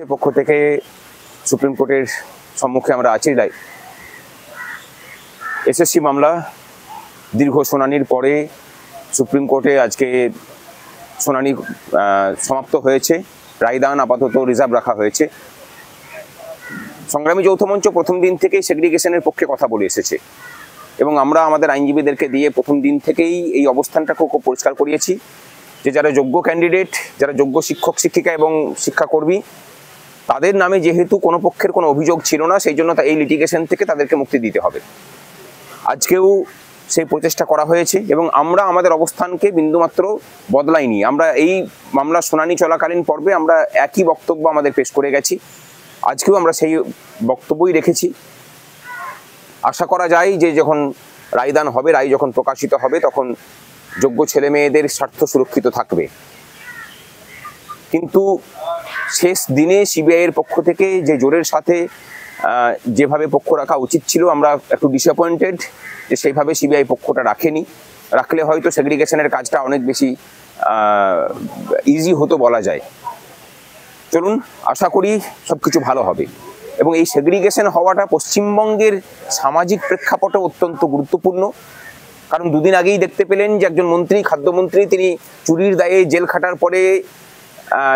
পক্ষ থেকে সুপ্রিম কোর্টের সম্মুখে আমরা আছি। এসএসসি মামলা দীর্ঘ শুনানির পরে সুপ্রিম কোর্টে আজকে শুনানি সমাপ্ত হয়েছে। রায়দান আপাতত রিজার্ভ রাখা হয়েছে। সংগ্রামী যৌথ মঞ্চ প্রথম দিন থেকেই সেগ্রিগেশনের পক্ষে কথা বলে এসেছে এবং আমরা আমাদের আইনজীবীদেরকে দিয়ে প্রথম দিন থেকেই এই অবস্থানটাকে খুব পরিষ্কার করিয়েছি যে যারা যোগ্য ক্যান্ডিডেট, যারা যোগ্য শিক্ষক শিক্ষিকা এবং শিক্ষাকর্মী, তাদের নামে যেহেতু কোনো পক্ষের কোনো অভিযোগ ছিল না, সেই জন্য এই লিটিগেশন থেকে তাদেরকে মুক্তি দিতে হবে। আজকেও সেই প্রচেষ্টা করা হয়েছে এবং আমরা আমাদের অবস্থানকে বিন্দুমাত্র বদলাইনি। আমরা এই মামলা শুনানি চলাকালীন পর্বে আমরা একই বক্তব্য আমাদের পেশ করে গেছি। আজকেও আমরা সেই বক্তব্যই রেখেছি। আশা করা যায় যে যখন রায়দান হবে, রায় যখন প্রকাশিত হবে, তখন যোগ্য ছেলে মেয়েদের স্বার্থ সুরক্ষিত থাকবে। কিন্তু শেষ দিনে সিবিআইয়ের পক্ষ থেকে যে জোরের সাথে যেভাবে পক্ষ রাখা উচিত ছিল, আমরা একটু ডিসঅ্যাপয়েন্টেড যে সেইভাবে সিবিআই পক্ষটা রাখেনি। রাখলে হয়তো সেগ্রিগেশনের কাজটা অনেক বেশি ইজি হতো বলা যায়। চলুন, আশা করি সব কিছু ভালো হবে। এবং এই সেগ্রিগেশন হওয়াটা পশ্চিমবঙ্গের সামাজিক প্রেক্ষাপটে অত্যন্ত গুরুত্বপূর্ণ। কারণ দুদিন আগেই দেখতে পেলেন যে একজন মন্ত্রী, খাদ্যমন্ত্রী, তিনি চুরির দায়ে জেল খাটার পরে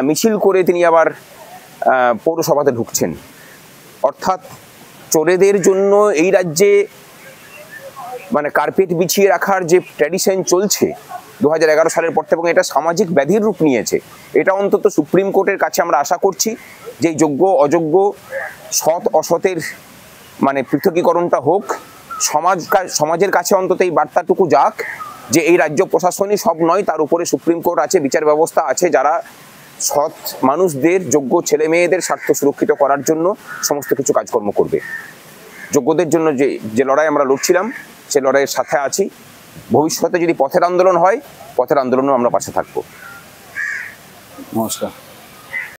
মিছিল করে তিনি আবার পৌরসভাতে ঢুকছেন। অর্থাৎ চোরেদের জন্য এই রাজ্যে মানে কার্পেট বিছিয়ে রাখার যে ট্র্যাডিশন চলছে 2011 সালের পর থেকে, এবং এটা সামাজিক ব্যাধির রূপ নিয়েছে। এটা অন্তত সুপ্রিম কোর্টের কাছে আমরা আশা করছি যে যোগ্য অযোগ্য, সৎ অসতের মানে পৃথকীকরণটা হোক। সমাজের কাছে অন্তত এই বার্তাটুকু যাক যে এই রাজ্য প্রশাসনই সব নয়, তার উপরে সুপ্রিম কোর্ট আছে, বিচার ব্যবস্থা আছে, যারা সৎ মানুষদের, যোগ্য ছেলে মেয়েদের স্বার্থ সুরক্ষিত করার জন্য সমস্ত কিছু কাজকর্ম করবে। যোগ্যদের জন্য যে লড়াই আমরা লড়ছিলাম, সে লড়াইয়ের সাথে আছি। ভবিষ্যতে যদি পথের আন্দোলন হয়, পথের আন্দোলনেও আমরা পাশে থাকবো। নমস্কার।